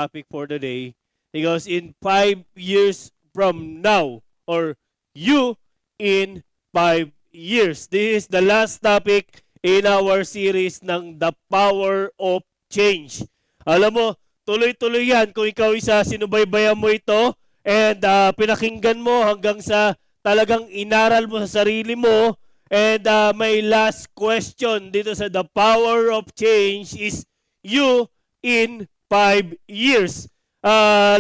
topic for today. Because in 5 years from now, or you in 5 years. This is the last topic in our series ng The Power of Change. Alam mo, tuloy-tuloy yan kung ikaw isa sinubaybayan mo ito and pinakinggan mo hanggang sa talagang inaral mo sa sarili mo. And my last question dito sa The Power of Change is you in 5 years. Saan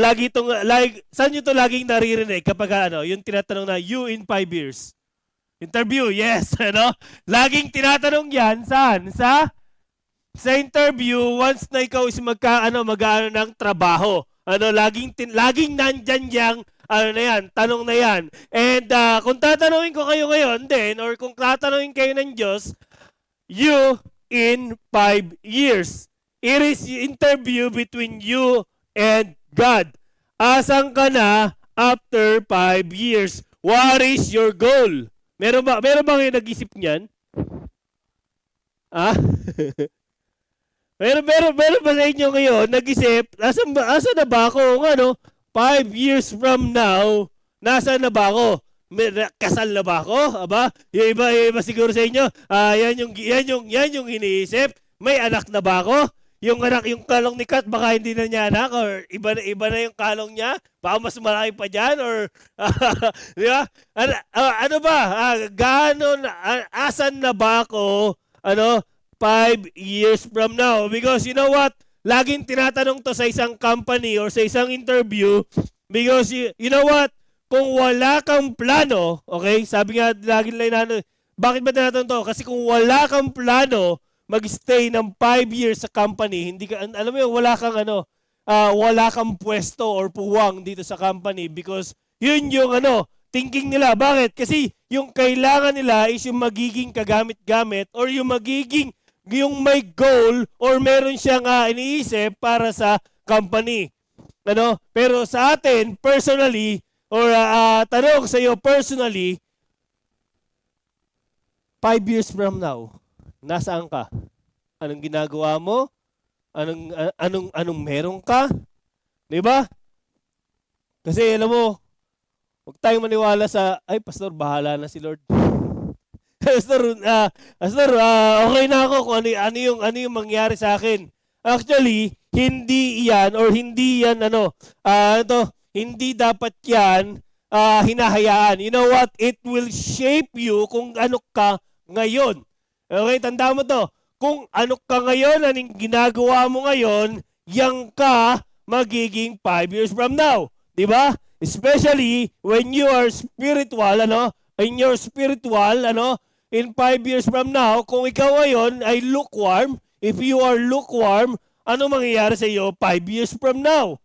nyo ito laging naririnig kapag yung tinatanong na you in 5 years? Interview, yes. Laging tinatanong yan, saan? Sa interview, once na ikaw is mag-ano ng trabaho. Laging nandyan yang tanong na yan. And kung tatanungin ko kayo ngayon din, or kung tatanungin kayo ng Diyos, you in 5 years. It is interview between you and God. Asan ka na after 5 years? What is your goal? Meron ba kayo nag-isip niyan? Meron ba sa inyo ngayon nag-isip, asan na ba ako? 5 years from now, nasaan na ba ako? Kasal na ba ako? Aba, yung iba siguro sa inyo, yan yung iniisip. May anak na ba ako? Yung kalong ni Kat, baka hindi na niya anak, or iba na yung kalong niya, baka mas malaki pa dyan, or di ba? Ano ba? Asan na ba ako? 5 years from now? Because you know what? Laging tinatanong to sa isang company or sa isang interview because you know what? Kung wala kang plano, okay? Sabi nga laging bakit ba tinatanong to? Kasi kung wala kang plano, mag-stay ng 5 years sa company, hindi ka, alam mo yun, wala kang pwesto or puwang dito sa company because yun yung thinking nila. Bakit? Kasi yung kailangan nila is yung magiging kagamit-gamit or yung may goal or meron siyang iniisip para sa company. Pero sa atin, personally, or tanong sa iyo personally, 5 years from now, nasaan ka? Anong ginagawa mo? Anong meron ka? 'Di ba? Kasi alam mo, huwag tayong maniwala sa, ay, pastor, bahala na si Lord. Pastor, okay na ako kung ano yung mangyari sa akin. Actually, hindi yan hindi dapat yan hinahayaan. You know what? It will shape you kung ano ka ngayon. Okay, tanda mo to. Kung ano ka ngayon, anong ginagawa mo ngayon, yang ka magiging 5 years from now. Di ba? Especially when you are spiritual, in your spiritual, in 5 years from now, kung ikaw ngayon ay lukewarm, if you are lukewarm, ano mangyayari sa iyo 5 years from now?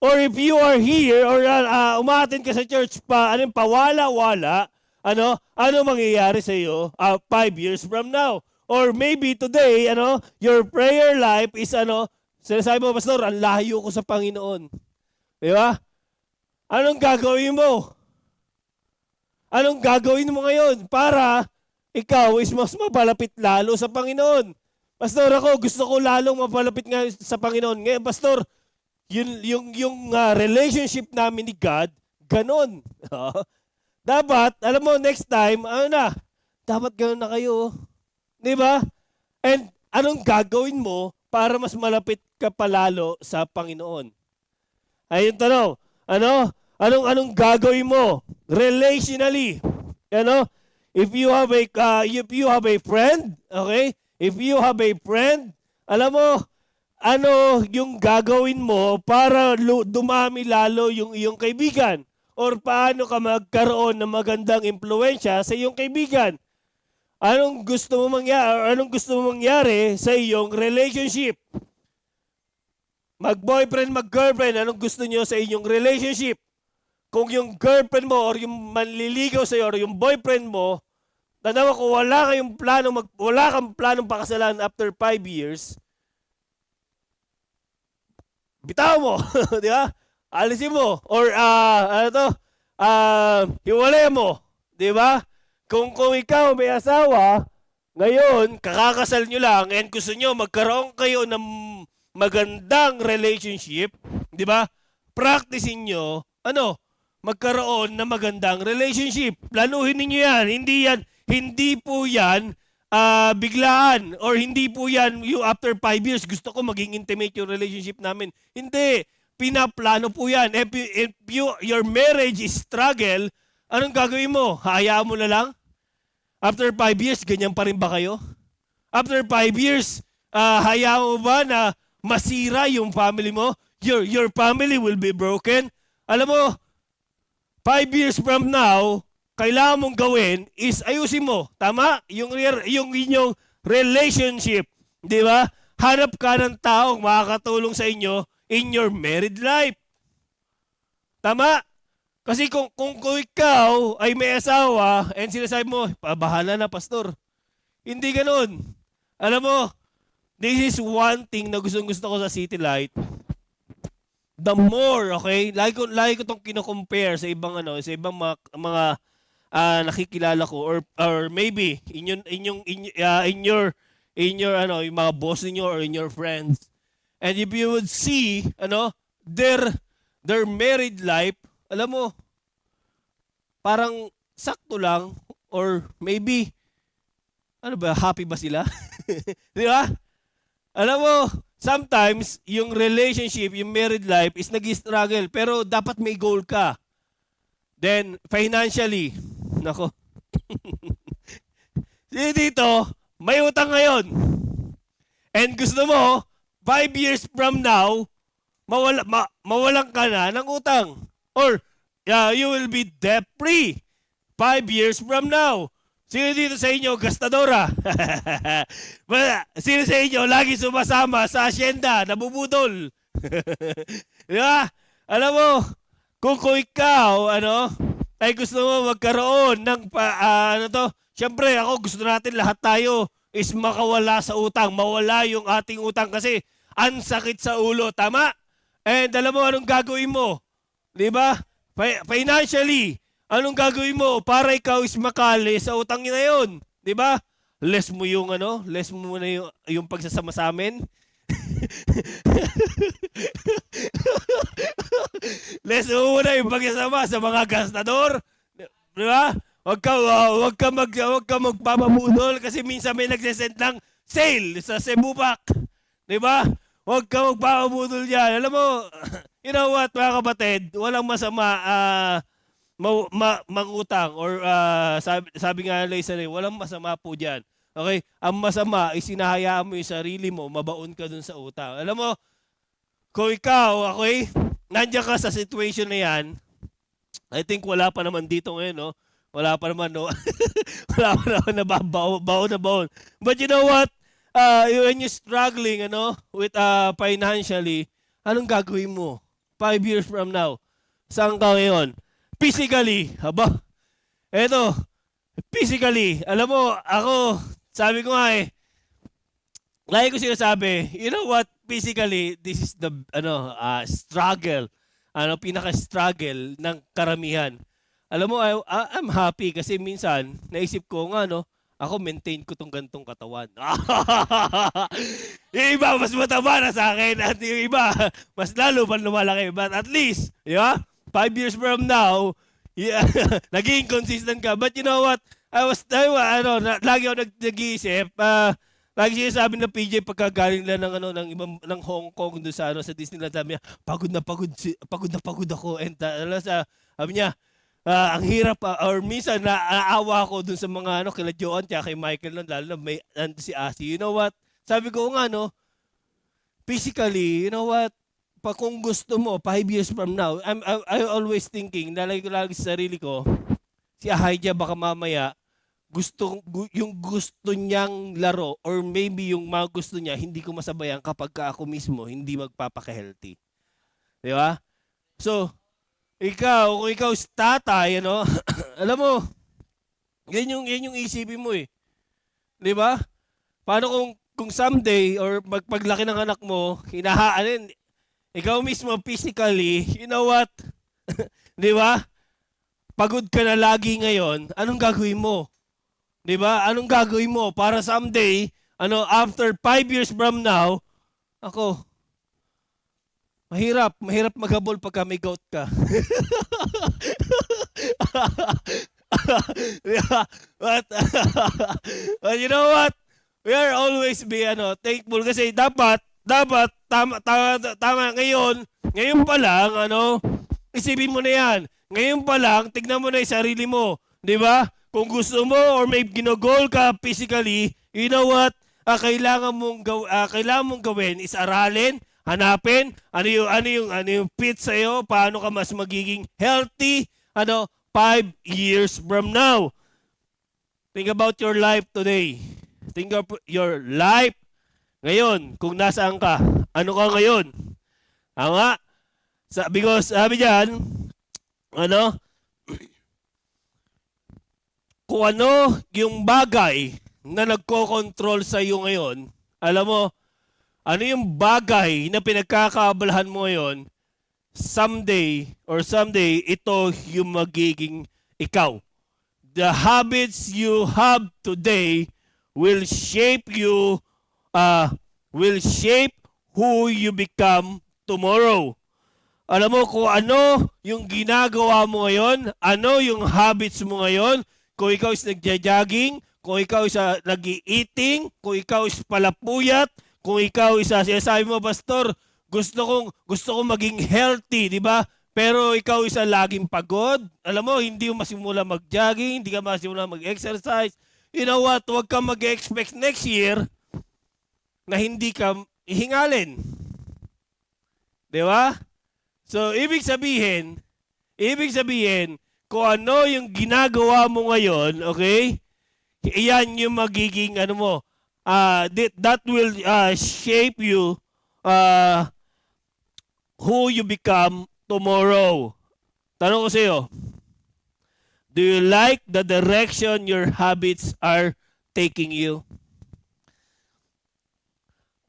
Or if you are here, or umaattend ka sa church pawala-wala, ano mangyayari sa iyo 5 years from now? Or maybe today, your prayer life is sinasabi mo, pastor, ang layo ko sa Panginoon. Di ba? Anong gagawin mo? Anong gagawin mo ngayon para ikaw is mas mapalapit lalo sa Panginoon? Pastor, ako gusto ko lalong mapalapit nga sa Panginoon. Ngayon, pastor, yung relationship namin ni God, ganon. Dapat, alam mo, next time, dapat ganon na kayo. Di ba? And anong gagawin mo para mas malapit ka palalo sa Panginoon? Ayun tanong. Anong gagawin mo relationally? If you have a friend, okay? If you have a friend, alam mo, yung gagawin mo para dumami lalo yung iyong kaibigan? Or paano ka magkaroon ng magandang impluwensya sa iyong kaibigan? Anong gusto mo mangyari sa iyong relationship? Mag-boyfriend, mag-girlfriend, anong gusto niyo sa inyong relationship? Kung yung girlfriend mo or yung manliligaw sa iyo or yung boyfriend mo, tanda mo kung wala kang planong pakasalan after 5 years, bitaw mo, di ba? Alisin mo or hiwalay mo, di ba? Kung ikaw may asawa, ngayon kakakasal nyo lang and gusto nyo magkaroon kayo ng magandang relationship, Di ba? Practicein nyo, magkaroon ng magandang relationship. Planuhin ninyo yan. Hindi po yan biglaan, or hindi po yan you after 5 years gusto ko maging intimate yung relationship namin. Hindi. Pinaplano po yan. If your marriage is struggle, anong gagawin mo? Hayaan mo na lang? After 5 years, ganyan pa rin ba kayo? After 5 years, hayaan mo ba na masira yung family mo? Your family will be broken? Alam mo, 5 years from now, kailangan mong gawin is ayusin mo. Tama? Yung inyong relationship. Di ba? Hanap ka ng taong makakatulong sa inyo in your married life. Tama? Kasi kung ikaw ay may asawa and sinasabi mo, bahala na, pastor. Hindi ganun. Alam mo, this is one thing na gusto ko sa City Light. The more, okay? Lagi ko itong kino-compare sa ibang mga nakikilala ko, or maybe in your yung mga boss niyo or in your friends. And if you would see their married life, alam mo, parang sakto lang, or maybe happy ba sila? Di ba? Alam mo, sometimes yung relationship, yung married life is nag-struggle, pero dapat may goal ka. Then financially, nako. Dito, may utang ngayon. And gusto mo, 5 years from now, mawalan ka na ng utang. Or you will be debt-free 5 years from now. Sino dito sa inyo, gastadora? Sino sa inyo, lagi sumasama sa asyenda, nabubudol? Di ba? Alam mo, kung ikaw, ay gusto mo magkaroon ng, syempre ako, gusto natin lahat tayo is makawala sa utang, mawala yung ating utang kasi ang sakit sa ulo, tama? And alam mo, anong gagawin mo? Di ba? Financially, anong gagawin mo para ikaw is makali sa utang na yun? Di ba? Less mo na yung pagsasama sa amin. Less mo na yung pagsasama sa mga gastador. Di ba? Huwag ka magpapabudol kasi minsan may nagsesend ng sale sa Cebubac. Di ba? Huwag ka magpapabudol dyan. Alam mo, you know what, mga kapatid, walang masama mangutang, or sabi nga nila isa rin, walang masama po dyan. Okay? Ang masama is sinahayaan mo yung sarili mo, mabaon ka dun sa utang. Alam mo, kung ikaw, okay, nandiyan ka sa situation na yan, I think wala pa naman dito ngayon, no? Wala pa naman, no? Wala pa naman na baon. But you know what? When you're struggling, with financially, anong gagawin mo? 5 years from now, saan ka ngayon? Physically, physically, alam mo, ako, sabi ko nga lagi ko sinasabi, you know what, physically, this is the, struggle, pinaka-struggle ng karamihan. Alam mo, I'm happy kasi minsan, naisip ko nga, ako maintain ko tong gantong katawan. Yung iba, mas mataba na sa akin, at yung iba, mas lalo pa lumalaki. But at least, 5 years from now, naging consistent ka. But you know what? Lagi ako nag-iisip. Lagi sinasabi ng PJ pagkagaling lang ng Hong Kong doon sa Disneyland, sabi niya, pagod na pagod ako. And sabi niya, ang hirap, or minsan naaawa ako dun sa mga kila Joan tsaka kay Michael nun, lalo na may si Asi. You know what? Sabi ko nga, physically, you know what? Kung gusto mo, 5 years from now, I'm always thinking, nalagay ko lagi sa sarili ko, si Ahijah baka mamaya, yung gusto niyang laro, or maybe yung mga gusto niya, hindi ko masabayan kapag ako mismo, hindi magpapaka-healthy. Di ba? So, kung ikaw is tatay, alam mo, yan yung isipin mo Di ba? Paano kung someday, or paglaki ng anak mo, ikaw mismo physically, you know what? Di ba? Pagod ka na lagi ngayon, anong gagawin mo? Di ba? Anong gagawin mo para someday, after 5 years from now, ako, Mahirap maghabol pagka may gout ka. Yeah, but you know what? We are always be thankful kasi dapat tama ngayon pa lang isipin mo na 'yan. Ngayon pa lang tignan mo na 'yung sarili mo, 'di ba? Kung gusto mo or may ginogol ka physically, you know what? Kailangan mong gawin is aralin, hanapin ano yung fit sa iyo, paano ka mas magiging healthy 5 years from now. Think about your life today. Think of your life ngayon, kung nasaan ka. Ano ka ngayon? Tama? Because sabi diyan, kung ano yung bagay na nagko-control sa iyo ngayon, alam mo, ano yung bagay na pinagkakaabalahan mo ngayon, someday, ito yung magiging ikaw. The habits you have today will shape who you become tomorrow. Alam mo kung ano yung ginagawa mo ngayon, ano yung habits mo ngayon, kung ikaw is nagja-jogging, kung ikaw is nag-eating, kung ikaw is palapuyat, kung ikaw is sinasabi mo, Pastor, gusto kong maging healthy, di ba? Pero ikaw isa laging pagod. Alam mo, hindi mo masimula mag-jogging, hindi ka masimula mag-exercise. You know what? Huwag kang mag-expect next year na hindi ka ihingalin. Di ba? So, ibig sabihin, kung ano yung ginagawa mo ngayon, okay? Iyan yung magiging, that will shape you, who you become tomorrow. Tanong ko sa iyo, do you like the direction your habits are taking you?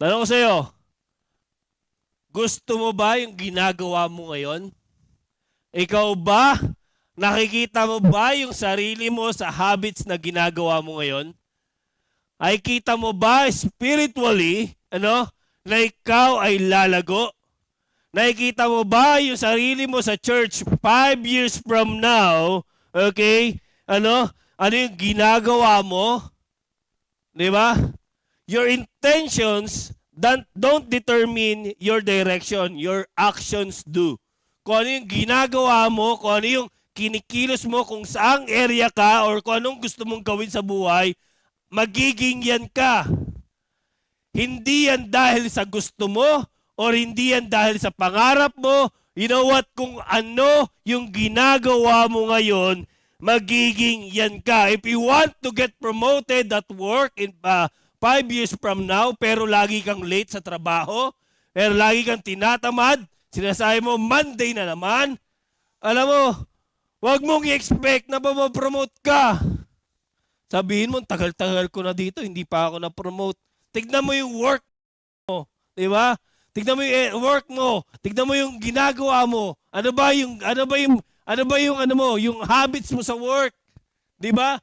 Tanong ko sa iyo, gusto mo ba yung ginagawa mo ngayon? Ikaw ba? Nakikita mo ba yung sarili mo sa habits na ginagawa mo ngayon? Ay kita mo ba spiritually, na ikaw ay lalago? Nakikita mo ba yung sarili mo sa church 5 years from now? Okay? Ano yung ginagawa mo? Di ba? Your intentions don't determine your direction. Your actions do. Kung ano yung ginagawa mo, kung ano yung kinikilos mo, kung saang area ka, or kung anong gusto mong gawin sa buhay, magiging yan ka. Hindi yan dahil sa gusto mo, or hindi yan dahil sa pangarap mo. You know what? Kung ano yung ginagawa mo ngayon, magiging yan ka. If you want to get promoted at work in 5 years from now, pero lagi kang late sa trabaho, pero lagi kang tinatamad, sinasabi mo, Monday na naman, alam mo, wag mong i-expect na promote ka. Sabihin mo, tagal-tagal ko na dito, hindi pa ako na-promote. Tignan mo yung work mo, di ba? Tignan mo yung work mo, tignan mo yung ginagawa mo. Ano ba yung habits mo sa work? Di ba?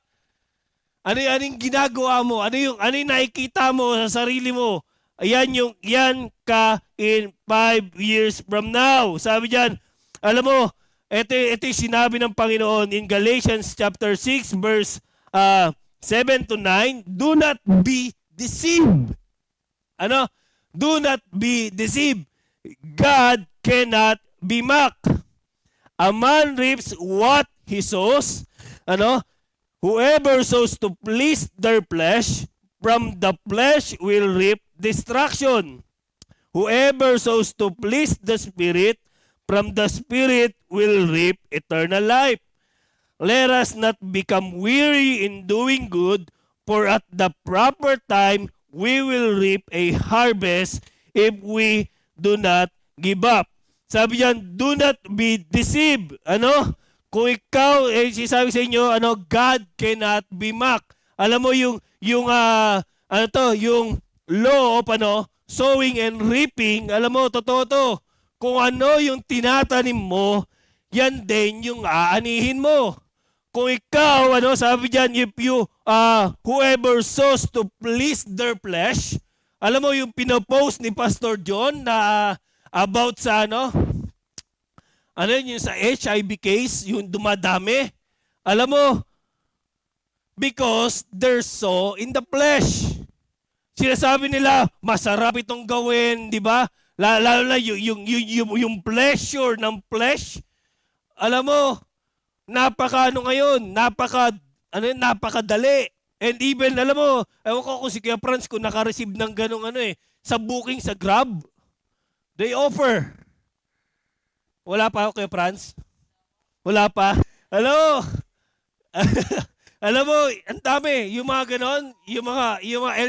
Ano yung ginagawa mo? Ano yung nakikita mo sa sarili mo? Yan ka in 5 years from now. Sabi diyan, alam mo, ito yung sinabi ng Panginoon in Galatians chapter 6 verse 7 to 9, do not be deceived. Do not be deceived. God cannot be mocked. A man reaps what he sows. Whoever sows to please their flesh, from the flesh will reap destruction. Whoever sows to please the Spirit, from the Spirit will reap eternal life. Let us not become weary in doing good, for at the proper time we will reap a harvest if we do not give up. Sabi yan, do not be deceived. Kung ikaw, sabi sa inyo, God cannot be mocked. Alam mo yung law of sowing and reaping, alam mo, totoo to. Kung ano yung tinatanim mo, yan din yung aanihin mo. Kung ikaw, sabi diyan, if you, whoever sows to please their flesh, alam mo yung pinopost ni Pastor John na about sa ano yun, yung sa HIV case, yung dumadami. Alam mo, because they're so in the flesh. Sinasabi nila, masarap itong gawin, di ba? Lalo na yung pleasure ng flesh. Alam mo, napakadali. And even, alam mo, ewan ko kung si Kuya Franz kung naka-receive ng ganong sa booking sa Grab, they offer. Wala pa ako, Kuya Franz? Wala pa? Hello? Alam mo, ang dami, yung mga ganon, yung mga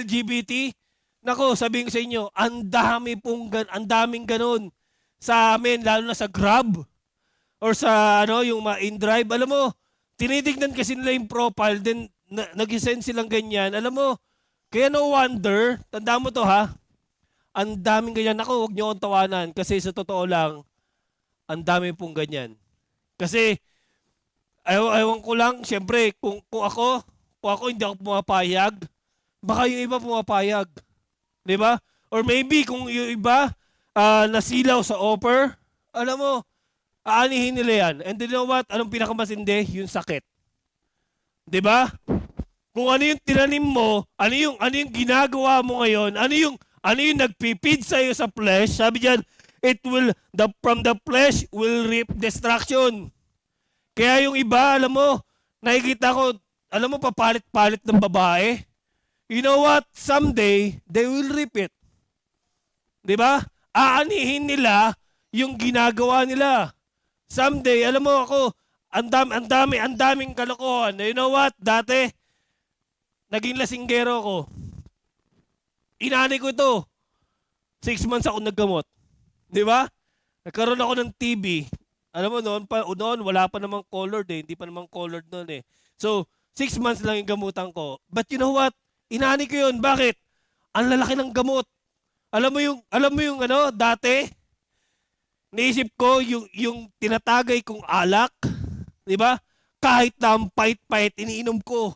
LGBT, nako, sabihin ko sa inyo, ang daming ganon sa amin, lalo na sa Grab or sa yung mga in-drive. Alam mo, tinitignan kasi nila yung profile, then nag-send silang ganyan. Alam mo, kaya no wonder, tanda mo to ha, ang daming ganyan. Ako, huwag niyo akong tawanan kasi sa totoo lang, ang dami pong ganyan. Kasi, ewan ko lang, syempre, kung ako hindi ako pumapayag, baka yung iba pumapayag. Di ba? Or maybe, kung yung iba nasilaw sa offer, alam mo, aanihin nila yan. And you know what? Anong pinakamasindi? Yung sakit. Di ba? Kung ano yung tinanim mo, ano yung ginagawa mo ngayon, ano yung nagpipid sa iyo sa flesh, sabi diyan, from the flesh will reap destruction. Kaya yung iba, alam mo, nakikita ko, alam mo, papalit-palit ng babae. You know what? Someday, they will reap it. Di ba? Aanihin nila yung ginagawa nila. Someday, alam mo ako, ang daming kalokohan. You know what? Dati, naging lasinggero ko. Inani ko ito. 6 months ako naggamot. Di ba? Nagkaroon ako ng TB. Alam mo, noon wala pa namang colored eh. Hindi pa namang colored noon eh. So, 6 months lang yung gamutan ko. But you know what? Inani ko yun. Bakit? Ang lalaki ng gamot. Alam mo yung dati, naisip ko yung tinatagay kong alak, di ba? Kahit na ang pait-pait, iniinom ko.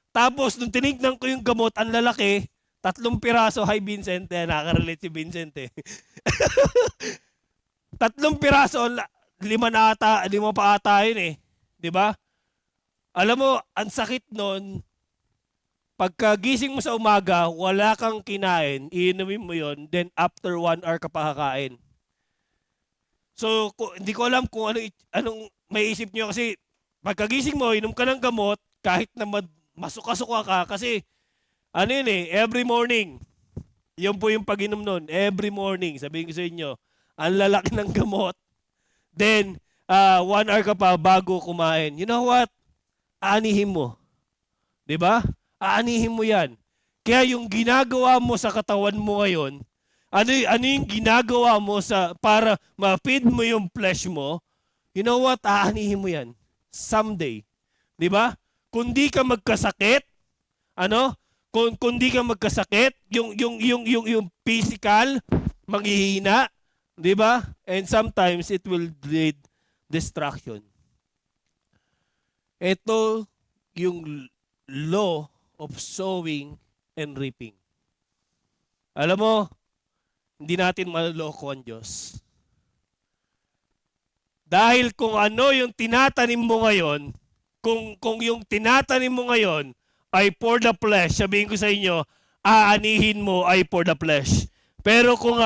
Tapos, nung tinignan ko yung gamot, ang lalaki, 3 piraso. Hi, Vincent. Nakaka-relate si Vincent eh. 3 piraso, 5 pa ata yun eh. Di ba? Alam mo, ang sakit nun, pagkagising mo sa umaga, wala kang kinain, iinumin mo yon, then after 1 hour ka pa kakain. So, hindi ko alam kung anong may isip nyo kasi pagkagising mo, inom ka ng gamot, kahit na masuka-suka ka, kasi yun eh, every morning, yun po yung pag-inom nun, every morning, sabihin ko sa inyo, ang lalaki ng gamot, then 1 hour ka pa bago kumain. You know what? Aanihin mo. Diba? Aanihin mo yan. Kaya yung ginagawa mo sa katawan mo ngayon, ano yung ginagawa mo para ma-feed mo yung flesh mo, you know what? Aanihin mo yan. Someday. Diba? Kung di ka magkasakit, kung di ka magkasakit, yung physical, maghihina, diba? And sometimes it will lead destruction. Ito yung law of sowing and reaping. Alam mo, hindi natin maloloko ang Diyos. Dahil kung ano yung tinatanim mo ngayon, kung yung tinatanim mo ngayon ay for the flesh, sabihin ko sa inyo, aanihin mo ay for the flesh. Pero kung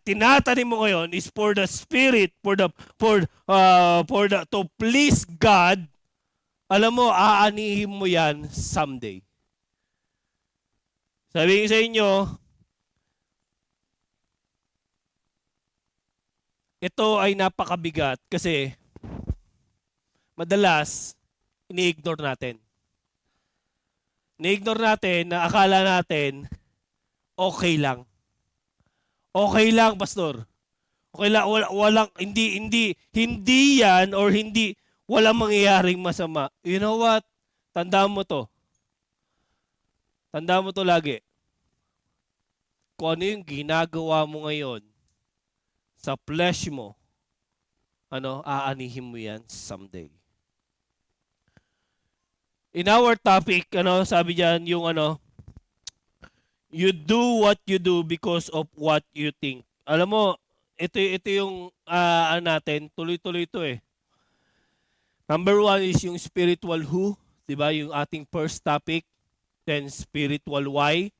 tinatanim mo ngayon is for the spirit, to please God, alam mo, aanihin mo yan someday. Sabihin sa inyo, ito ay napakabigat kasi madalas ini-ignore natin. Ini-ignore natin na akala natin okay lang. Okay lang, pastor. Okay lang, walang hindi yan or hindi walang mangyayaring masama. You know what? Tandaan mo to. Tandaan mo to lagi. Kung ano yung ginagawa mo ngayon sa flesh mo, aanihin mo yan someday. In our topic, sabi diyan yung You do what you do because of what you think. Alam mo, ito yung natin, tuloy-tuloy ito eh. Number 1 is yung spiritual who, 'di ba? Yung ating first topic. Then spiritual why,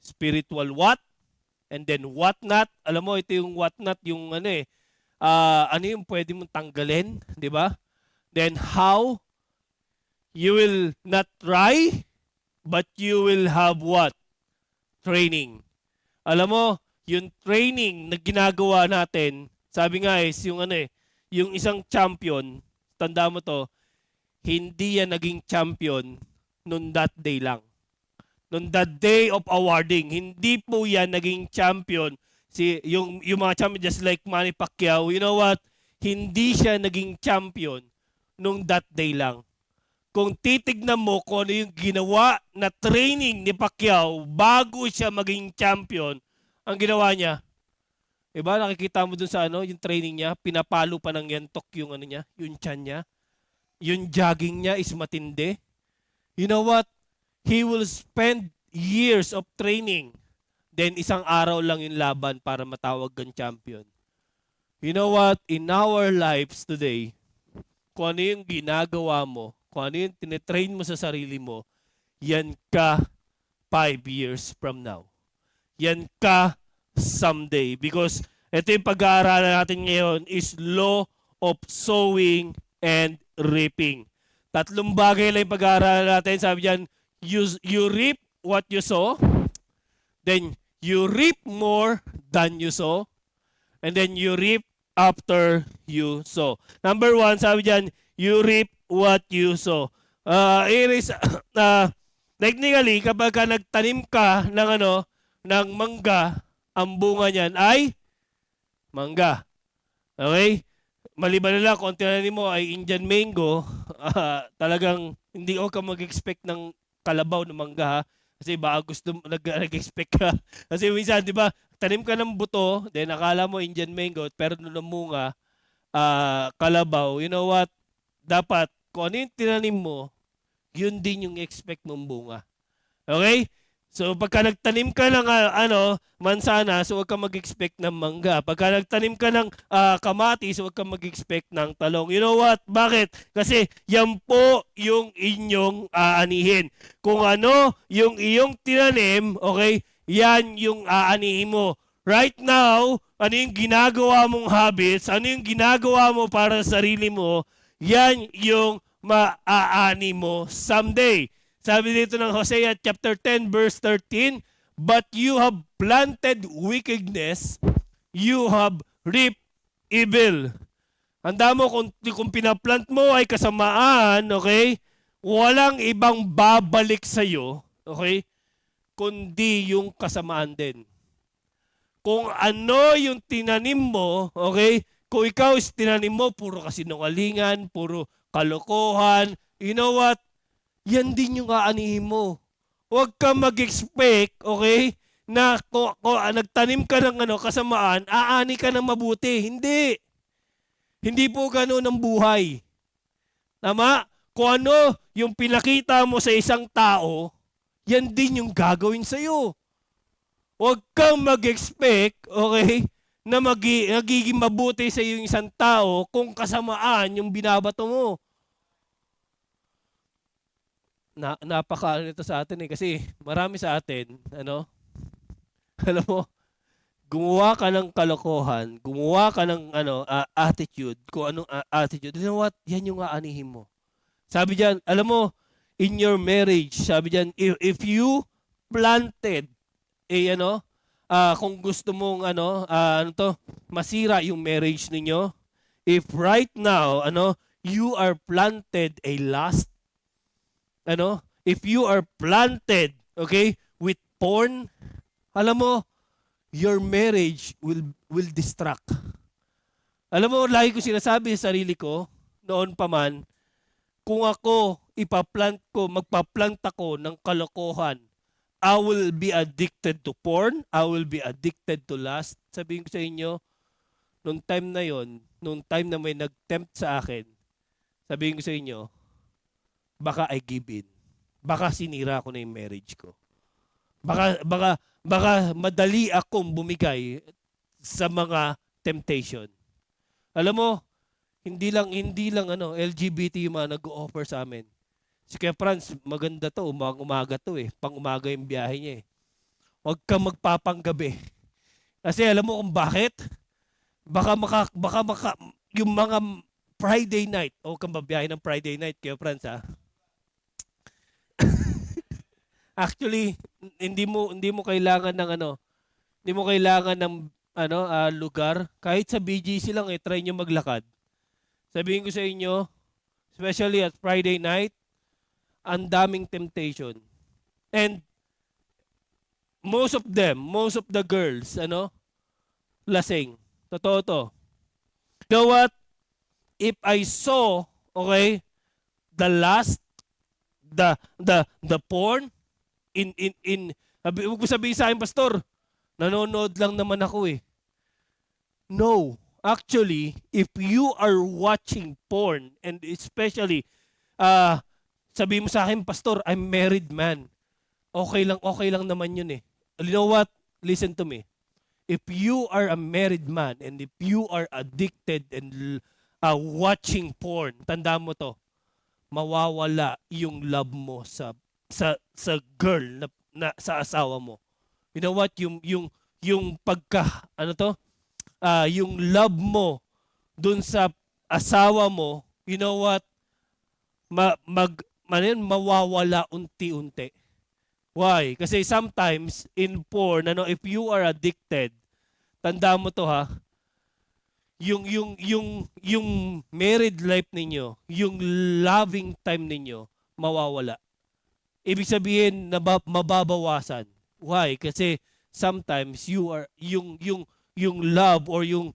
spiritual what, and then what not. Alam mo, ito yung what not, yung ano yung pwede mong tanggalin, 'di ba? Then how, you will not try, but you will have what? Training. Alam mo, yung training na ginagawa natin, sabi nga yung yung isang champion, tanda mo to, hindi yan naging champion nung that day lang. Nung that day of awarding, hindi po yan naging champion. Yung mga champion just like Manny Pacquiao, you know what? Hindi siya naging champion nung that day lang. Kung titignan mo kung ano yung ginawa na training ni Pacquiao bago siya maging champion, ang ginawa niya, diba, nakikita mo dun sa yung training niya, pinapalo pa ng yantok yung niya, yung tiyan niya. Yung jogging niya is matindi. You know what? He will spend years of training. Then isang araw lang yung laban para matawag kang champion. You know what? In our lives today, kung ano yung ginagawa mo, kung ano yung tinetrain mo sa sarili mo, yan ka 5 years from now. Yan ka someday. Because ito yung pag-aaralan natin ngayon is law of sowing and reaping. Tatlong bagay lang yung pag-aaralan natin. Sabi diyan, you reap what you sow, then you reap more than you sow, and then you reap after you sow. Number 1, sabi diyan, you reap what you sow. Technically, kapag ka nagtanim ka ng mangga, ang bunga niyan ay mangga. Okay? Maliban na lang kung tinanim mo ay Indian mango, talagang hindi ka mag-expect ng kalabaw na mangga, ha? Kasi baka gusto nag-expect ka. Kasi minsan, di ba, tanim ka ng buto, then akala mo Indian mango, pero nung namunga, kalabaw, you know what? Dapat, kung ano yung tinanim mo, yun din yung expect mong bunga. Okay? So, pagka nagtanim ka ng mansana, so huwag ka mag-expect ng mangga. Pagka nagtanim ka ng kamatis, so huwag ka mag-expect ng talong. You know what? Bakit? Kasi yan po yung inyong aanihin. Kung ano yung iyong tinanim, okay, yan yung aanihin mo. Right now, ano yung ginagawa mong habits, ano yung ginagawa mo para sa sarili mo, yan yung maaani mo someday. Sabi dito ng Hosea chapter 10 verse 13, but you have planted wickedness, you have reaped evil. Handa mo kung pinaplant mo ay kasamaan, okay? Walang ibang babalik sa iyo, okay? Kundi yung kasamaan din. Kung ano yung tinanim mo, okay? Kung ikaw is tinanim mo, puro kasinungalingan, puro kalokohan, you know what? Yan din yung aanihin mo. Huwag ka mag-expect, okay, na kung nagtanim ka ng kasamaan, aani ka ng mabuti. Hindi. Hindi po ganoon ang buhay. Tama? Kung ano yung pinakita mo sa isang tao, yan din yung gagawin sa'yo. Huwag kang mag-expect, okay, na magiging mabuti sa iyo yung isang tao kung kasamaan yung binabato mo. Napaka nito sa atin kasi marami sa atin, alam mo, gumawa ka ng kalokohan, gumawa ka ng attitude, kung anong attitude, you know what? Yan yung aanihin mo. Sabi diyan, alam mo, in your marriage, sabi diyan, if you planted kung gusto mong masira yung marriage ninyo, if right now, you are planted a lust, if you are planted, okay, with porn, alam mo, your marriage will distract. Alam mo, lagi ko sinasabi sa sarili ko, noon pa man, kung ako, magpa-plant ako ng kalokohan, I will be addicted to porn, I will be addicted to lust. Sabihin ko sa inyo, nung time na yon, nung time na may nag-tempt sa akin, sabihin ko sa inyo, baka I give in. Baka sinira ko na yung marriage ko. Baka madali akong bumigay sa mga temptation. Alam mo, hindi lang LGBT yung mga nag-o-offer sa amin. Si Kuya Franz, maganda to, umaga to eh. Pang-umaga yung biyahe niya eh. Huwag kang magpapanggabi. Kasi alam mo kung bakit? Baka yung mga Friday night, o kang babiyahe ng Friday night, Kuya Franz ha? Actually, hindi mo kailangan ng hindi mo kailangan ng lugar. Kahit sa BGC lang try niyo maglakad. Sabihin ko sa inyo, especially at Friday night, ang daming temptation. And most of the girls, lasing. Totoo to. You know what? If I saw, okay, the last, the porn, huwag mo sabihin sa akin, Pastor, nanonood lang naman ako eh. No. Actually, if you are watching porn, and especially, sabihin mo sa akin, Pastor, I'm married man. Okay lang naman yun eh. You know what? Listen to me. If you are a married man and if you are addicted and watching porn, tandaan mo to, mawawala yung love mo sa girl na sa asawa mo. You know what? Yung pagka yung love mo dun sa asawa mo, you know what? Mawawala unti-unti. Why? Kasi sometimes in porn, if you are addicted, tandaan mo to ha, yung married life ninyo, yung loving time ninyo, mawawala. Ibig sabihin na mababawasan. Why? Kasi sometimes you are yung love or yung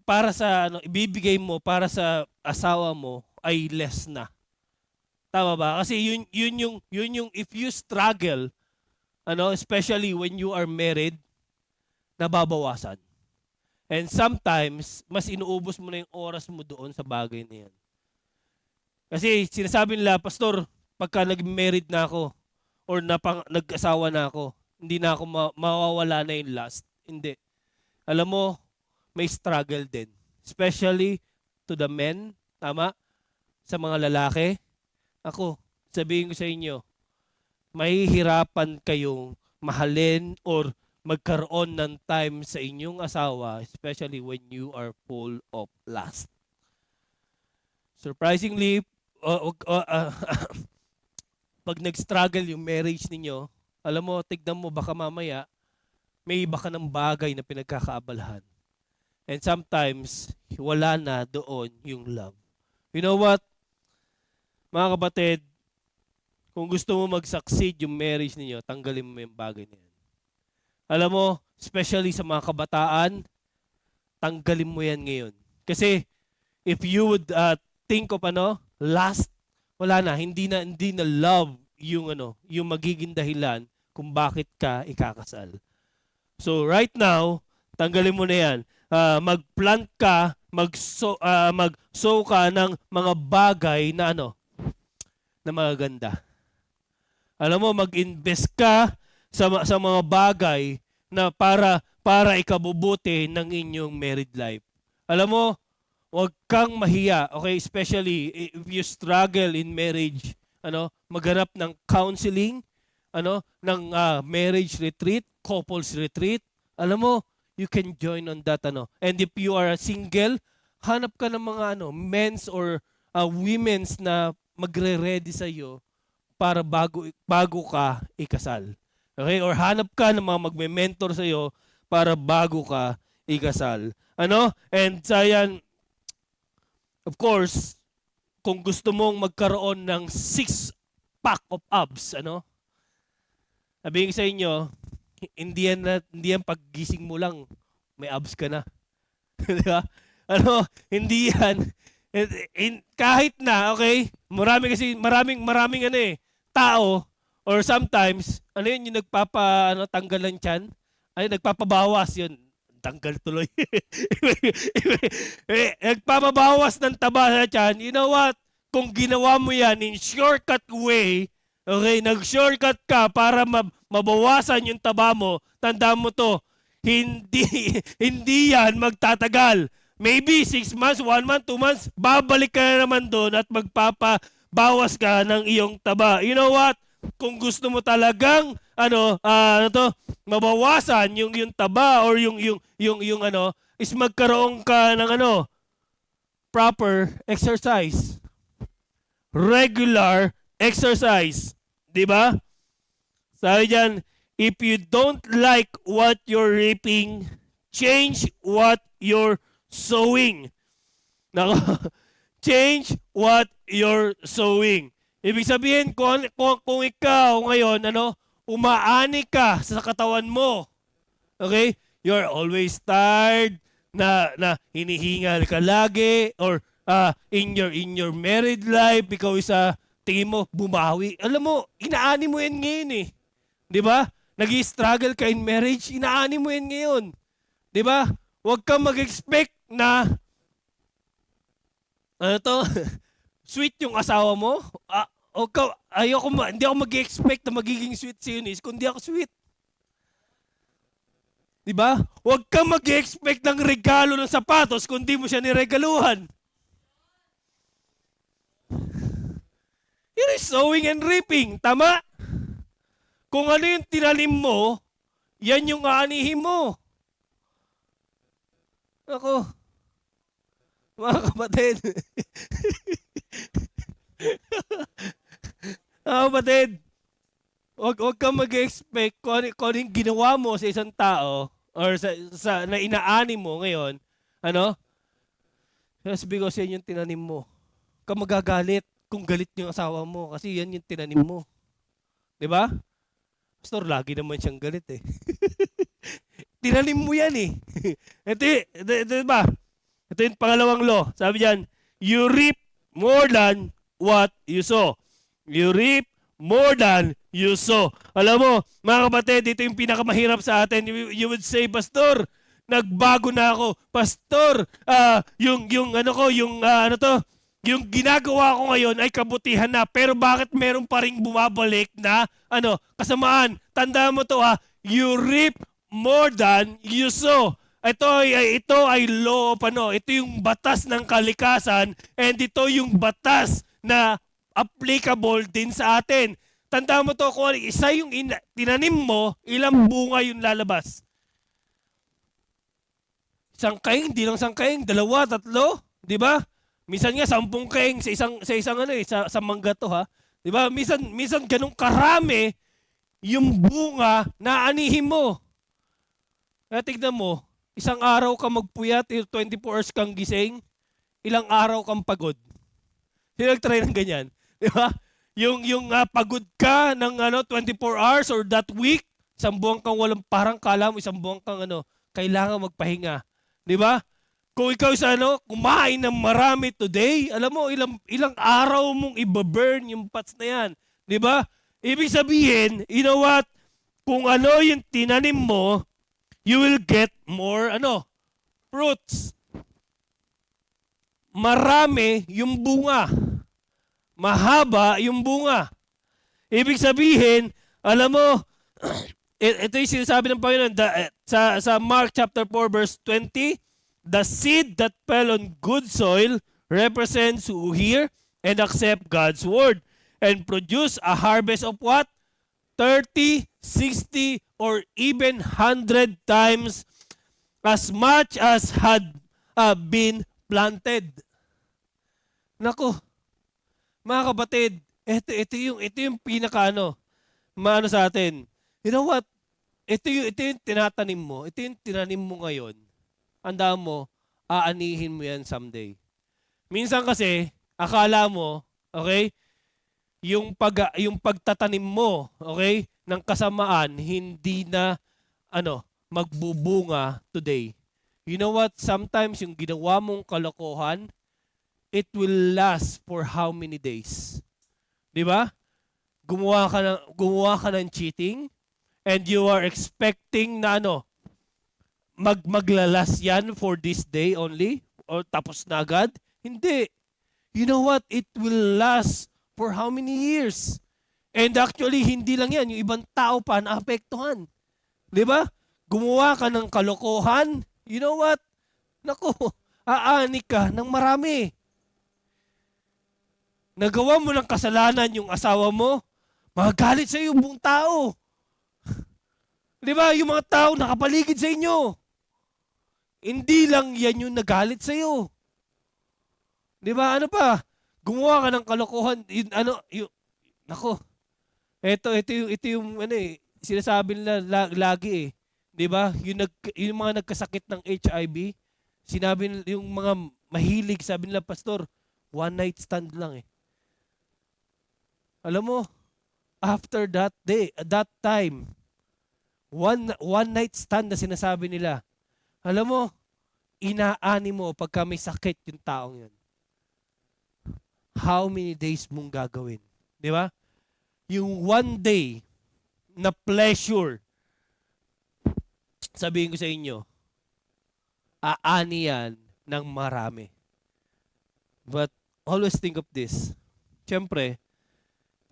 para sa ibibigay mo para sa asawa mo ay less na. Tama ba? Kasi yun yung if you struggle, especially when you are married, nababawasan. And sometimes, mas inuubos mo na yung oras mo doon sa bagay na yan. Kasi sinasabi nila, Pastor, pagka nag-married na ako or nag-asawa na ako, hindi na ako mawawala na yung lust. Hindi. Alam mo, may struggle din. Especially to the men, tama? Sa mga lalaki. Ako, sabihin ko sa inyo, mahihirapan kayong mahalin or magkaroon ng time sa inyong asawa, especially when you are full of lust. Surprisingly, pag nag-struggle yung marriage ninyo, alam mo, tignan mo, baka mamaya, may iba ka ng bagay na pinagkakaabalahan. And sometimes, wala na doon yung love. You know what? Mga kapatid, kung gusto mo mag-succeed yung marriage niyo, tanggalin mo yung bagay na yan. Alam mo, especially sa mga kabataan, tanggalin mo yan ngayon. Kasi, if you would think of lust, wala na, hindi na love yung magiging dahilan kung bakit ka ikakasal. So, right now, tanggalin mo na yan. Mag-plant ka, mag-sow ka ng mga bagay na na magaganda. Alam mo, mag-invest ka sa mga bagay na para ikabubuti ng inyong married life. Alam mo, huwag kang mahiya, okay? Especially if you struggle in marriage, maghanap ng counseling, ng marriage retreat, couples retreat. Alam mo, you can join on that, And if you are single, hanap ka ng mga men's or women's na magre-ready sa iyo para bago ka ikasal. Okay? Or hanap ka ng mga magme-mentor sa iyo para bago ka ikasal. And sayan, of course, kung gusto mong magkaroon ng 6-pack of abs, sabihin sa inyo, hindi yan paggising mo lang, may abs ka na. Diba? Hindi yan. Kahit na, okay, maraming tao, or sometimes, yung tanggal ng tiyan, nagpapabawas yun. Tanggal tuloy. Nagpapabawas ng taba sa tiyan. You know what? kung ginawa mo yan in shortcut way, okay, nag-shortcut ka para mabawasan yung taba mo, tandaan mo to, hindi, hindi yan magtatagal. Maybe 6 months, 1 month, 2 months, babalik ka na naman doon at magpapabawas ka ng iyong taba. You know what? Kung gusto mo talagang mabawasan yung taba or yung is magkaroon ka ng proper exercise. Regular exercise. 'Di ba? Sabi diyan, if you don't like what you're reaping, change what you're sowing. Nako, change what you're sowing. Ibig sabihin, kung ikaw ngayon, umaani ka sa katawan mo, okay? You're always tired, na hinihingal ka lagi, or in your married life, ikaw isa, tingin mo, bumawi. Alam mo, inaani mo yan ngayon eh. Di ba? Nag-i-struggle ka in marriage, inaani mo yan ngayon. Di ba? Huwag kang mag-expect na, sweet yung asawa mo. Hindi ako mag-expect na magiging sweet si Eunice kung di ako sweet. Diba? Huwag kang mag-expect ng regalo ng sapatos kung di mo siya niregaluhan. Yun is sowing and reaping. Tama? Kung ano yung tinanim mo, yan yung aanihin mo. Ako, mga kapatid. Kapatid, huwag kang mag-expect kung ano yung ginawa mo sa isang tao or na inaani mo ngayon, just because yan yung tinanim mo. Ka magagalit kung galit yung asawa mo kasi yan yung tinanim mo. Diba? Pastor, lagi naman siyang galit eh. Tinanim mo yan eh. Ito ba? Ito yung pangalawang law. Sabi diyan, you reap more than what you sow. You reap more than you sow. Alam mo, mga kapatid, ito yung pinakamahirap sa atin. You would say, Pastor, nagbago na ako. Pastor, yung ginagawa ko ngayon ay kabutihan na. Pero bakit meron pa ring bumabalik na kasamaan? Tandaan mo to you reap more than you sow. Ito ay law of ito yung batas ng kalikasan, and ito yung batas na applicable din sa atin. Tandaan mo to, kung isa yung tinanim mo, ilang bunga yung lalabas. Isang kaing, di lang isang kaing, 2, 3, di ba? Minsan nga 10 kaing sa mangga to Di ba? Minsan ganung karami yung bunga na anihin mo. Kaya tignan mo, isang araw ka magpuyat, 24 hours kang gising, ilang araw kang pagod. Sino nag-try ng ganyan? Di ba? Yung pagod ka ng 24 hours or that week, isang buwan kang walang parang kala mo, isang buwan kang kailangan magpahinga. Di ba? Kung ikaw kumain ng marami today, alam mo, ilang araw mong i-burn yung fats na yan. Di ba? Ibig sabihin, you know what? Kung yung tinanim mo, you will get more fruits. Marami yung bunga. Mahaba yung bunga. Ibig sabihin, alam mo, ito yung sinasabi ng Panginoon sa Mark chapter 4 verse 20, the seed that fell on good soil represents who hear and accept God's word and produce a harvest of what? 30, 60, or even 100 times as much as had been planted. Nako, mga kapatid, ito yung pinaka maano sa atin. You know what? Ito yung tinatanim mo. Ito yung tinanim mo ngayon. Andaan mo, aanihin mo yan someday. Minsan kasi, akala mo, okay, yung pagtatanim mo, okay, ng kasamaan, hindi na, magbubunga today. You know what? Sometimes yung ginawa mong kalokohan, it will last for how many days? Di ba? Gumawa ka ng cheating, and you are expecting na maglalas yan for this day only? Or tapos na agad? Hindi. you know what? It will last for how many years? And actually, hindi lang yan. Yung ibang tao pa naapektuhan. Di ba? Gumawa ka ng kalokohan. You know what? Naku, aani ka ng marami. Nagawa mo ng kasalanan yung asawa mo, magagalit sa iyo yung buong tao. Di ba? Yung mga tao nakapaligid sa inyo. Hindi lang yan yung nagalit sa iyo. Di ba? Ano pa? Gumawa ka ng kalokohan. Nako. Ito yung ano sinasabi nila lagi eh. 'Di ba? Yung mga nagkasakit ng HIV, sinabi yung mga mahilig, sabi nila, pastor, one night stand lang eh. Alam mo, after that day, that time, one night stand na sinasabi nila. Alam mo, inaani mo pagka may sakit yung taong yun. How many days mong gagawin? 'Di ba? Yung one day na pleasure, sabihin ko sa inyo, aani yan ng marami. But always think of this. Siyempre,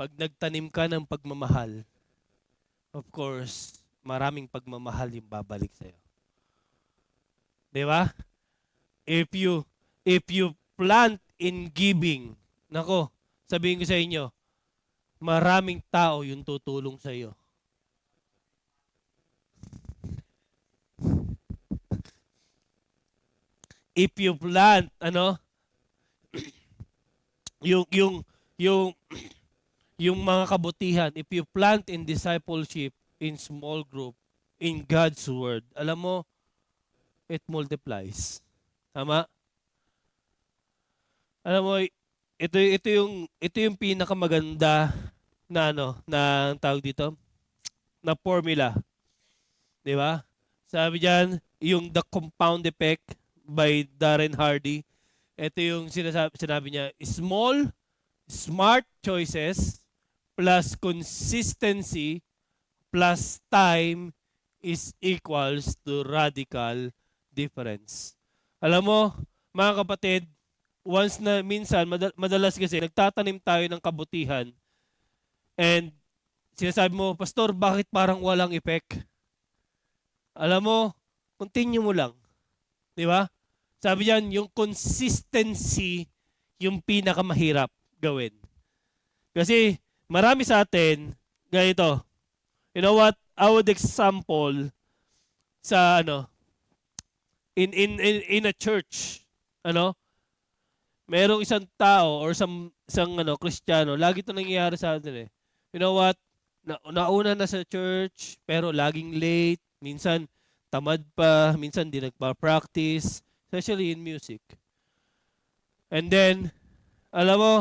pag nagtanim ka ng pagmamahal, of course, maraming pagmamahal yung babalik sa'yo. Di ba? If you plant in giving, nako, sabihin ko sa inyo, maraming tao yung tutulong sa iyo. If you plant yung mga kabutihan, if you plant in discipleship, in small group, in God's word, alam mo, it multiplies. Tama? Alam mo, ito yung pinakamaganda na na tawag dito, na formula. 'Di ba? Sabi diyan, yung The Compound Effect by Darren Hardy. Ito yung sinabi niya, smart choices plus consistency plus time is equals to radical difference. Alam mo, mga kapatid, once na minsan, madalas kasi, nagtatanim tayo ng kabutihan and sinasabi mo, pastor, bakit parang walang effect? Alam mo, continue mo lang. Di ba? Sabi diyan, yung consistency yung pinakamahirap gawin. Kasi marami sa atin, ganito, you know what, I would example sa in a church, merong isang tao or isang Kristiyano, lagi ito nangyayari sa atin eh. You know what? Nauna na sa church, pero laging late, minsan tamad pa, minsan di nagpa-practice, especially in music. And then, alam mo,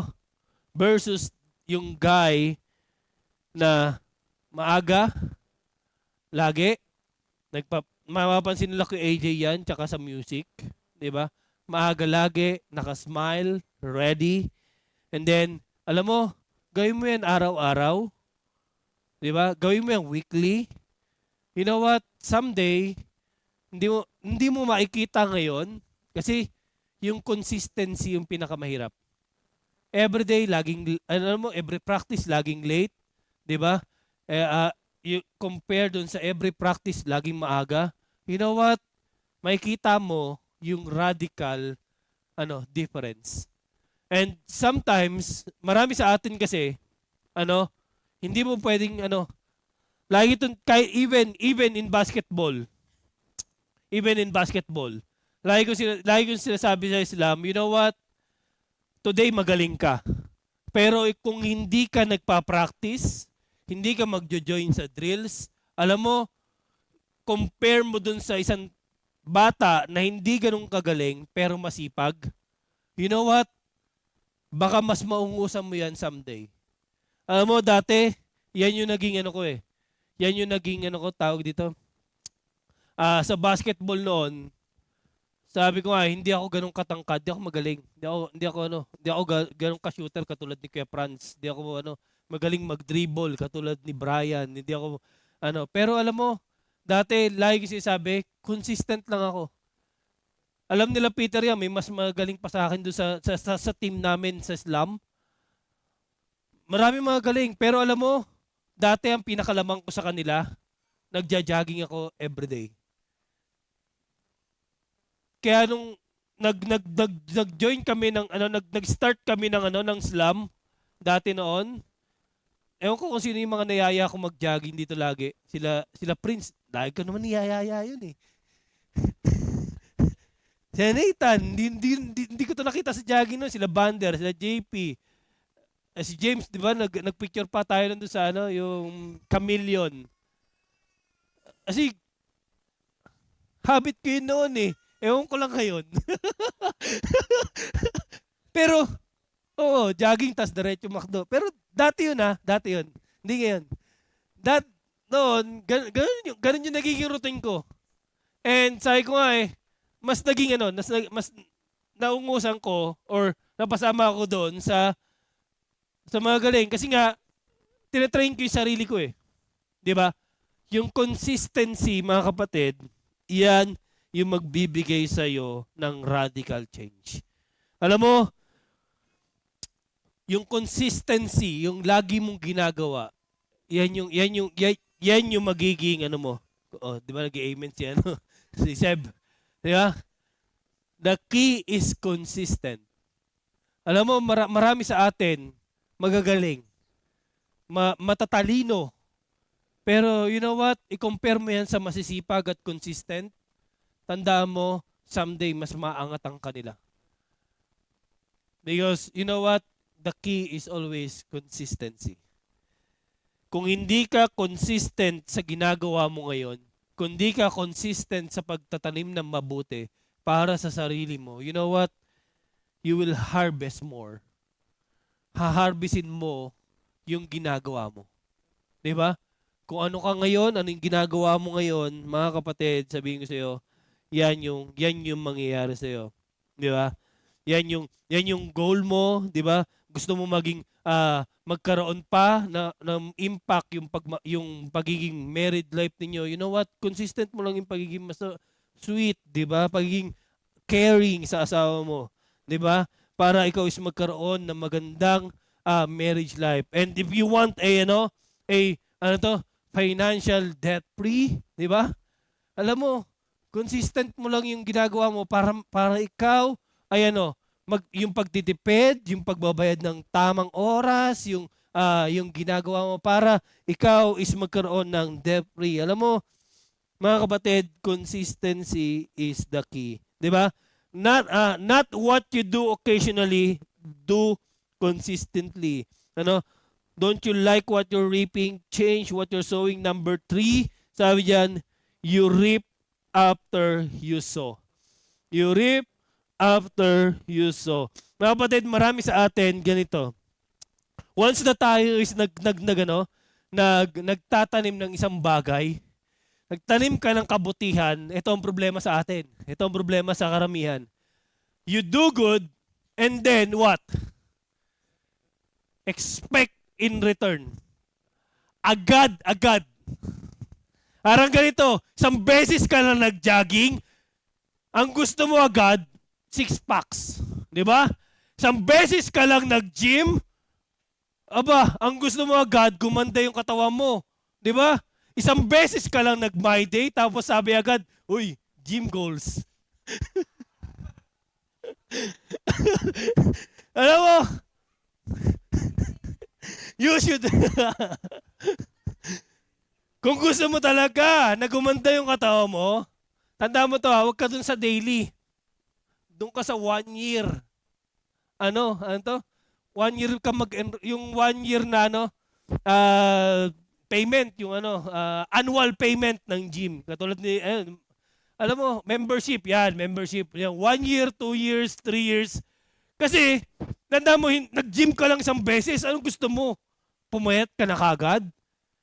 versus yung guy na maaga, lagi, mapapansin nila kay AJ yan, tsaka sa music, di ba? Maaga lagi, nakasmile, ready. And then, alam mo, gawin mo yan araw-araw. Di ba? Gawin mo yan weekly. You know what? Someday, hindi mo makikita ngayon kasi yung consistency yung pinakamahirap. Every day, every practice, laging late. Di ba? You compare dun sa every practice, laging maaga. You know what? Makikita mo yung radical difference. And sometimes, marami sa atin kasi, hindi mo pwedeng, lagi ito, even in basketball, lagi ko sinasabi sa Islam, you know what, today magaling ka. Pero kung hindi ka nagpa-practice, hindi ka magjo-join sa drills, alam mo, compare mo dun sa isang bata na hindi ganun kagaling pero masipag, you know what? Baka mas maungusan mo yan someday. Alam mo, dati, yan yung naging yan yung naging tawag dito. Sa basketball noon, sabi ko nga, hindi ako ganun katangkad, hindi ako magaling. Hindi ako ganun ka-shooter katulad ni Kuya Franz. Hindi ako magaling mag-dribble katulad ni Brian. Hindi ako pero alam mo, dati lagi ko sinasabi, consistent lang ako. Alam nila Peter yan, may mas magaling pa sa akin doon sa team namin sa Slam. Marami mga galing, pero alam mo, dati ang pinakalamang ko sa kanila, nagja-jogging ako everyday. Kaya nung nag-join kami ng nag-start kami ng ng Slam dati noon. Ewan ko kung sino yung mga nayaya ko mag-jogging dito lagi. Sila Prince, lagi ko naman niyayaya yun eh. Si Nathan, hindi ko to nakita sa jogging noon. Sila Bander, sila JP. Si James, di ba, nagpicture pa tayo nandun sa yung Chameleon. Kasi, habit ko yun noon eh. Ewan ko lang ngayon. Pero, oo, jogging tas diretso McDo. Pero dati yun dati yun. Hindi ngayon. Noon, ganun yung nagiging routine ko. And sabi ko nga mas naging mas naungusan ko or napasama ako doon sa mga galing. Kasi nga, tinatrain ko yung sarili ko eh. Di ba? Yung consistency, mga kapatid, yan yung magbibigay sa'yo ng radical change. Alam mo, yung consistency, yung lagi mong ginagawa, yan yung magiging mo. Oh, di ba nag-amen si si Seb. Di ba? The key is consistent. Alam mo, marami sa atin magagaling, matatalino. Pero you know what? I-compare mo yan sa masisipag at consistent. Tandaan mo, someday mas maangat ang kanila. Because you know what? The key is always consistency. Kung hindi ka consistent sa ginagawa mo ngayon, kung hindi ka consistent sa pagtatanim ng mabuti para sa sarili mo, you know what? You will harvest more. Haharbisin mo yung ginagawa mo. 'Di ba? Kung ano ka ngayon, ano yung ginagawa mo ngayon, mga kapatid, sabihin ko sa iyo, yan yung mangyayari sa iyo. 'Di ba? Yan yung goal mo, 'di ba? Gusto mo maging magkaroon pa ng impact yung pagiging married life ninyo. You know what? Consistent mo lang yung pagiging mas sweet, 'di ba? Pagiging caring sa asawa mo, 'di ba? Para ikaw is magkaroon ng magandang marriage life. And if you want financial debt free, 'di ba? Alam mo, consistent mo lang yung ginagawa mo para ikaw ay yung pagtitipid, yung pagbabayad ng tamang oras, yung ginagawa mo para ikaw is magkaroon ng debt free. Alam mo, mga kapatid, consistency is the key, 'di ba? Not what you do occasionally, do consistently. Don't you like what you're reaping? Change what you're sowing. Number 3, sabi diyan, you reap after you sow. You reap after you sow. Mga kapatid, marami sa atin ganito. Once na tayo is nagtatanim ng isang bagay, nagtanim ka ng kabutihan, ito ang problema sa atin. Ito ang problema sa karamihan. You do good, and then what? Expect in return. Agad. Parang ganito, isang beses ka lang nag-jogging, ang gusto mo agad, 6 packs. Di ba? Isang beses ka lang nag-gym, ang gusto mo agad, gumanda yung katawan mo. Di ba? Isang beses ka lang nag-My Day, tapos sabi agad, uy, gym goals. Alam mo, you should, kung gusto mo talaga na gumanda yung katawan mo, tanda mo to, huwag ka dun sa daily. Doon ka sa 1 year. Ano to? 1 year ka yung 1 year na payment, yung annual payment ng gym. Katulad ni, alam mo, membership. Yan. 1 year, 2 years, 3 years. Kasi, tanda mo, nag-gym ka lang isang beses, anong gusto mo? Pumayat ka na kagad?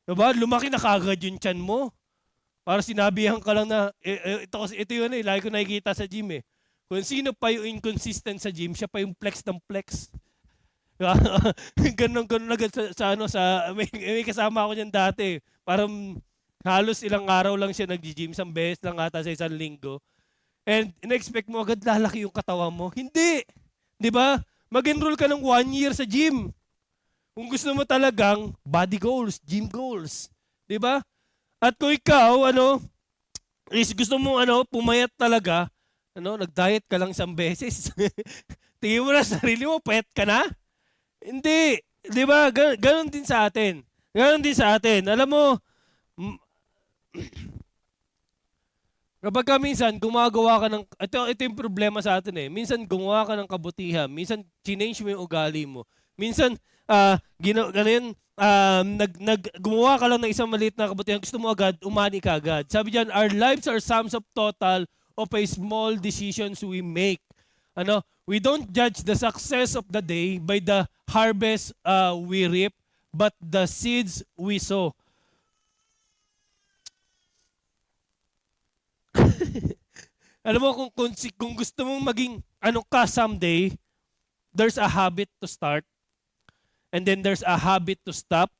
Diba? Lumaki na kagad yung tiyan mo. Para sinabihan ka lang na, ito yun lagi ko nakikita sa gym eh. Kung sino pa yung inconsistent sa gym, siya pa yung flex ng flex. Ganun agad may kasama ako niyan dati. Parang halos ilang araw lang siya nag-gym, isang beses lang ata sa isang linggo. And in-expect mo agad lalaki yung katawan mo. Hindi. Di ba? Mag-enroll ka ng 1 year sa gym. Kung gusto mo talagang body goals, gym goals. Di ba? At kung ikaw, is gusto mo, pumayat talaga, nag-diet ka lang isang beses. Tingin mo na sarili mo, payat ka na? Hindi. Di ba? Ganon din sa atin. Ganon din sa atin. Alam mo, kapag ka minsan gumagawa ka ng, ito yung problema sa atin eh. Minsan gumawa ka ng kabutihan, minsan change mo yung ugali mo. Minsan, gumawa ka lang ng isang maliit na kabutihan, gusto mo agad, umani ka agad. Sabi diyan, our lives are sums of total of a small decisions we make. We don't judge the success of the day by the harvest we reap, but the seeds we sow. Alam mo, kung gusto mong maging ka someday, there's a habit to start, and then there's a habit to stop.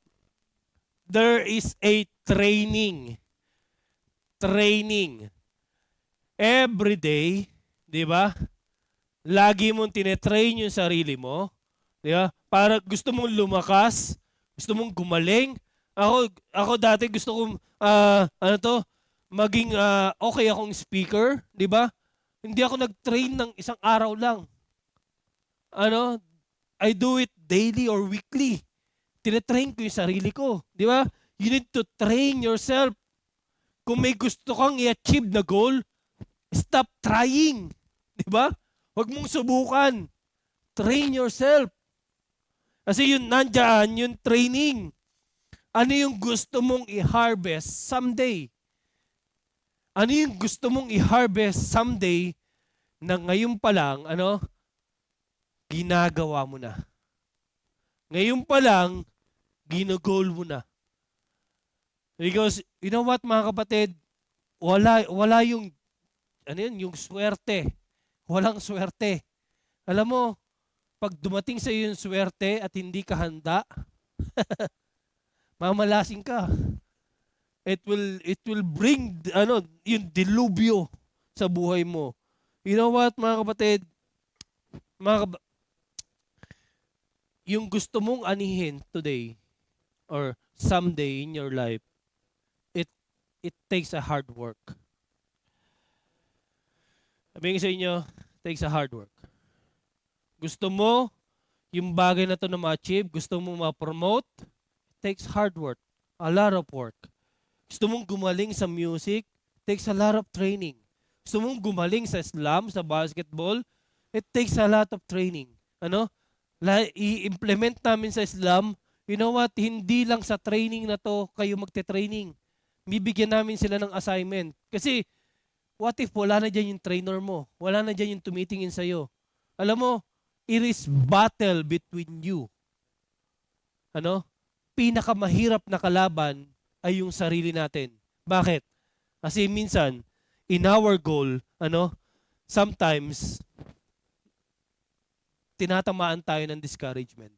There is a training. Training. Every day, di ba? Lagi mong tinetrain yung sarili mo. Di ba? Para gusto mong lumakas, gusto mong gumaling. Ako dati gusto kong, maging okay akong speaker, di ba? Hindi ako nag-train ng isang araw lang. I do it daily or weekly. Tinetrain ko yung sarili ko, di ba? You need to train yourself. Kung may gusto kang i-achieve na goal, stop trying, di ba? Huwag mong subukan. Train yourself. Kasi yun, nandyan, yung training. Ano yung gusto mong i-harvest someday? Ano yung gusto mong i-harvest someday na ngayon pa lang, ginagawa mo na. Ngayon pa lang, ginagol mo na. Because, you know what mga kapatid? Wala yung, yung swerte. Walang swerte. Alam mo, pag dumating sa iyo yung swerte at hindi ka handa, mamalasing ka. It will bring yung dilubyo sa buhay mo. You know what, mga kapatid? Yung gusto mong anihin today or someday in your life, it takes a hard work. Sabihin sa inyo, takes a hard work. Gusto mo yung bagay na to na ma-achieve, gusto mo ma-promote, takes hard work, a lot of work. Gusto mong gumaling sa music, takes a lot of training. Gusto mong gumaling sa slam, sa basketball, it takes a lot of training. I-implement namin sa slam, you know what, hindi lang sa training na to kayo magte-training. Bibigyan namin sila ng assignment. Kasi, what if wala na dyan yung trainer mo? Wala na dyan yung tumitingin sa'yo? Alam mo, it is battle between you. Pinakamahirap na kalaban ay yung sarili natin. Bakit? Kasi minsan, in our goal, sometimes, tinatamaan tayo ng discouragement.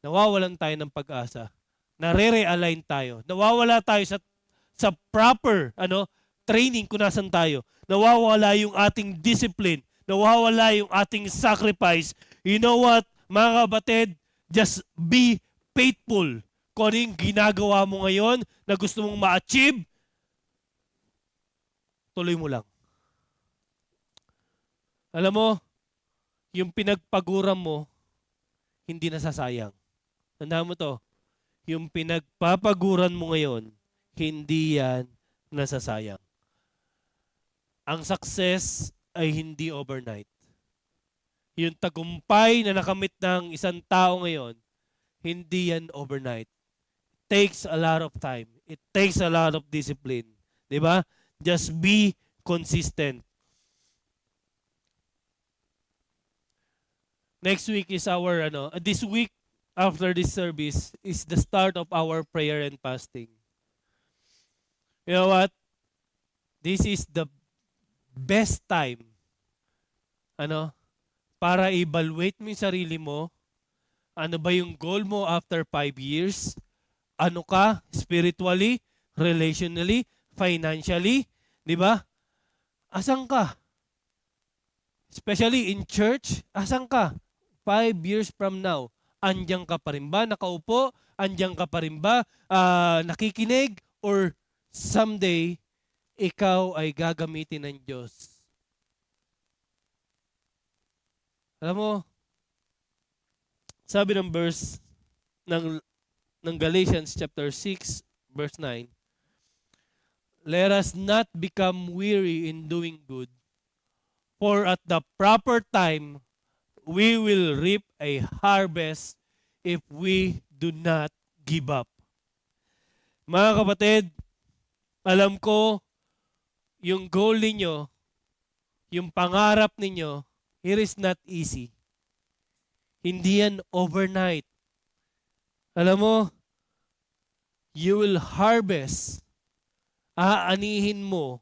Nawawalan tayo ng pag-asa. Nare-realign tayo. Nawawala tayo sa proper, training kung nasan tayo. Nawawala yung ating discipline. Nawawala yung ating sacrifice. You know what, mga kapatid? Just be faithful. Kung ano yung ginagawa mo ngayon na gusto mong ma-achieve, tuloy mo lang. Alam mo, yung pinagpaguran mo, hindi nasasayang. Tandaan mo to, yung pinagpapaguran mo ngayon, hindi yan nasasayang. Ang success ay hindi overnight. Yung tagumpay na nakamit ng isang tao ngayon, hindi yan overnight. It takes a lot of time. It takes a lot of discipline. Diba? Just be consistent. Next week is this week after this service is the start of our prayer and fasting. You know what? This is the best time, para evaluate mo yung sarili mo. Ano ba yung goal mo after 5 years? Ano ka spiritually, relationally, financially, di ba? Asan ka? Especially in church, asan ka? 5 years from now, andiyan ka pa rin ba nakaupo? Andiyan ka pa rin ba nakikinig? Or someday, ikaw ay gagamitin ng Diyos? Alam mo, sabi ng verse ng Galatians chapter 6, verse 9, let us not become weary in doing good, for at the proper time, we will reap a harvest if we do not give up. Mga kapatid, alam ko, yung goal ninyo, yung pangarap ninyo, it is not easy. Hindi yan overnight. Alam mo, you will harvest. Aanihin mo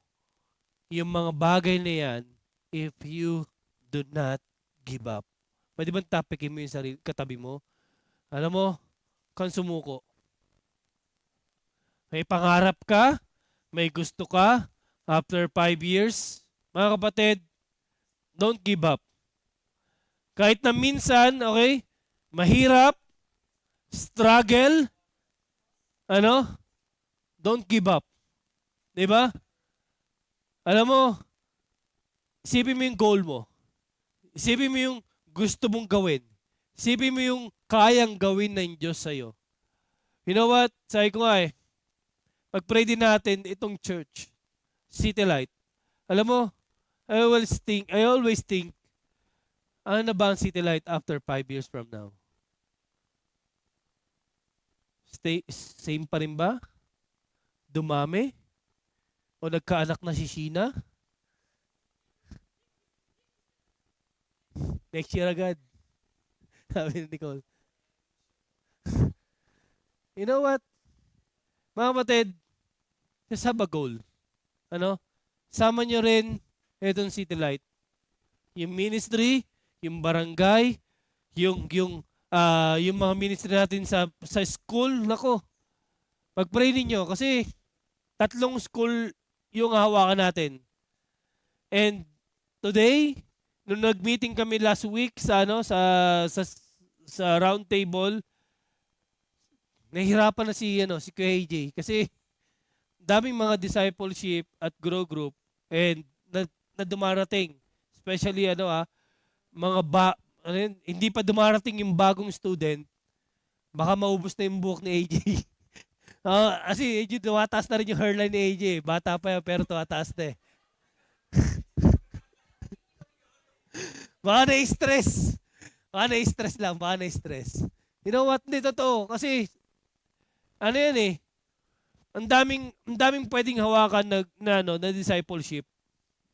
yung mga bagay na yan if you do not give up. Pwede bang tapikin mo yung katabi mo? Alam mo, kung sumuko. May pangarap ka, may gusto ka, after 5 years, mga kapatid, don't give up. Kahit na minsan, okay, mahirap, struggle, don't give up. Diba? Alam mo, isipin mo yung goal mo. Isipin mo yung gusto mong gawin. Isipin mo yung kayang gawin ng Diyos sa'yo. You know what? Sabi ko nga pag-pray din natin itong church, City Light. Alam mo, I always think, ano na ba ang City Light after 5 years from now? Same pa rin ba? Dumami? O nagkaanak na si Sheena? Next year agad. Sabi ni Nicole. You know what? Mga kapatid, just have a goal. Sama nyo rin itong City Light. Yung ministry, yung barangay, yung mga ministry natin sa school, nako. Pag-pray ninyo kasi 3 school yung hawakan natin. And today, nung nag-meeting kami last week sa round table, nahihirapan na si Kuya AJ kasi daming mga discipleship at grow group and na dumarating. Especially hindi pa dumarating yung bagong student, baka maubos na yung buhok ni AJ. Kasi AJ, tumataas na rin yung hairline ni AJ. Bata pa yan, pero tumataas na Baka na-stress. Baka na-stress. You know what? Hindi, totoo. Kasi, ang daming pwedeng hawakan na discipleship.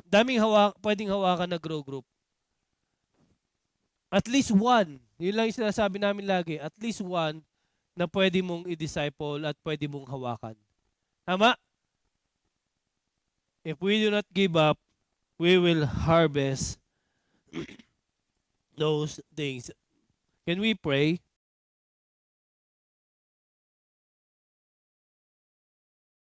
Daming pwedeng hawakan na grow group. At least one. Yun lang yung sinasabi namin lagi. At least one na pwede mong i-disciple at pwede mong hawakan. Tama? If we do not give up, we will harvest those things. Can we pray?